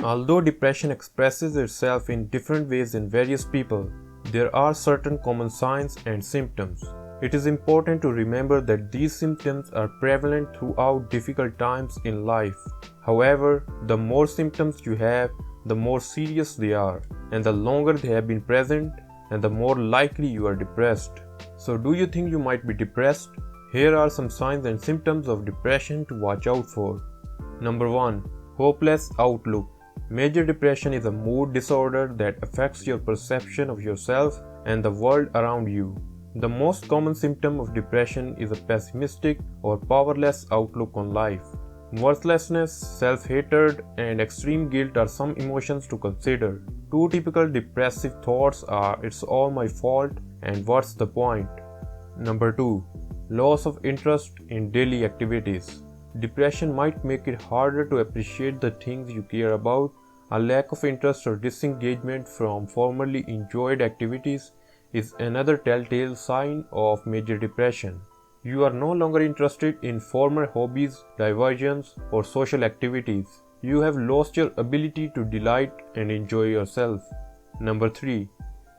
Although depression expresses itself in different ways in various people, there are certain common signs and symptoms. It is important to remember that these symptoms are prevalent throughout difficult times in life. However, the more symptoms you have, the more serious they are, and the longer they have been present, and the more likely you are depressed. So do you think you might be depressed? Here are some signs and symptoms of depression to watch out for. Number 1. Hopeless outlook. Major depression is a mood disorder that affects your perception of yourself and the world around you. The most common symptom of depression is a pessimistic or powerless outlook on life. Worthlessness, self-hatred, and extreme guilt are some emotions to consider. Two typical depressive thoughts are "it's all my fault" and "what's the point?" Number 2. Loss of interest in daily activities. Depression might make it harder to appreciate the things you care about. A lack of interest or disengagement from formerly enjoyed activities is another telltale sign of major depression. You are no longer interested in former hobbies, diversions, or social activities. You have lost your ability to delight and enjoy yourself. Number 3.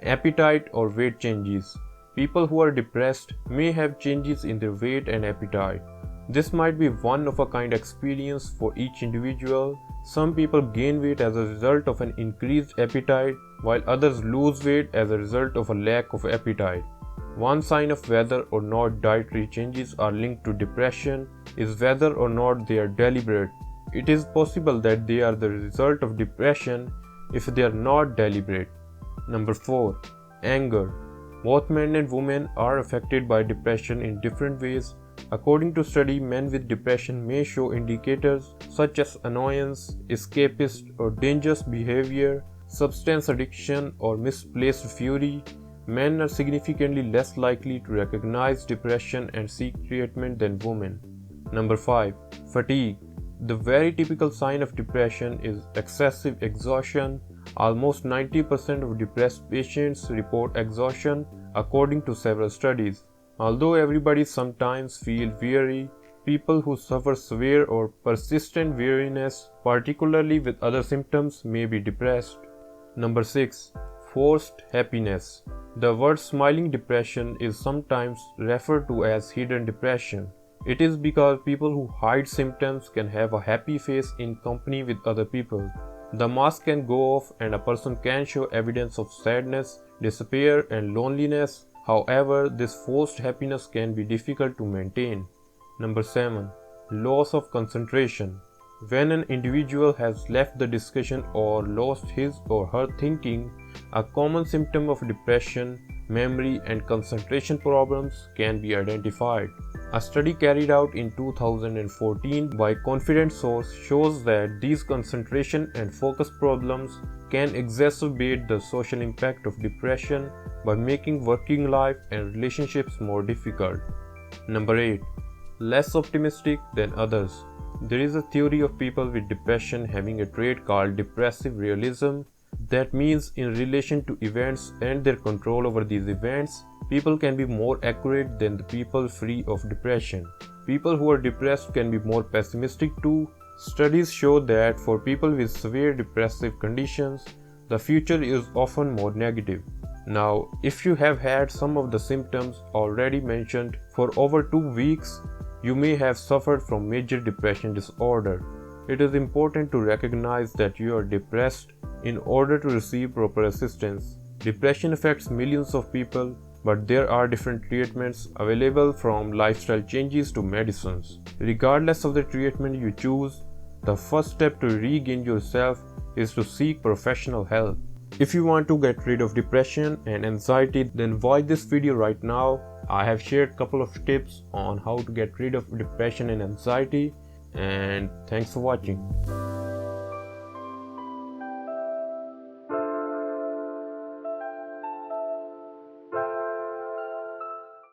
Appetite or weight changes. People who are depressed may have changes in their weight and appetite. This might be one of a kind experience for each individual. Some people gain weight as a result of an increased appetite, while others lose weight as a result of a lack of appetite. One sign of whether or not dietary changes are linked to depression is whether or not they are deliberate. It is possible that they are the result of depression if they are not deliberate. Number 4. Anger. Both men and women are affected by depression in different ways. According to study, men with depression may show indicators such as annoyance, escapist or dangerous behavior, substance addiction, or misplaced fury. Men are significantly less likely to recognize depression and seek treatment than women. Number 5. Fatigue. The very typical sign of depression is excessive exhaustion. Almost 90% of depressed patients report exhaustion, according to several studies. Although everybody sometimes feels weary, people who suffer severe or persistent weariness, particularly with other symptoms, may be depressed. Number 6. Forced happiness. The word smiling depression is sometimes referred to as hidden depression. It is because people who hide symptoms can have a happy face in company with other people. The mask can go off and a person can show evidence of sadness, despair, and loneliness. However, this forced happiness can be difficult to maintain. Number 7. Loss of concentration. When an individual has left the discussion or lost his or her thinking, a common symptom of depression, memory, and concentration problems can be identified. A study carried out in 2014 by Confident Source shows that these concentration and focus problems can exacerbate the social impact of depression by making working life and relationships more difficult. Number 8. Less optimistic than others. There is a theory of people with depression having a trait called depressive realism. That means in relation to events and their control over these events, people can be more accurate than the people free of depression. People who are depressed can be more pessimistic too. Studies show that for people with severe depressive conditions, the future is often more negative. Now, if you have had some of the symptoms already mentioned for over 2 weeks, you may have suffered from major depression disorder. It is important to recognize that you are depressed in order to receive proper assistance. Depression affects millions of people, but there are different treatments available, from lifestyle changes to medicines. Regardless of the treatment you choose, the first step to regain yourself is to seek professional help. If you want to get rid of depression and anxiety, then watch this video right now. I have shared a couple of tips on how to get rid of depression and anxiety, and thanks for watching.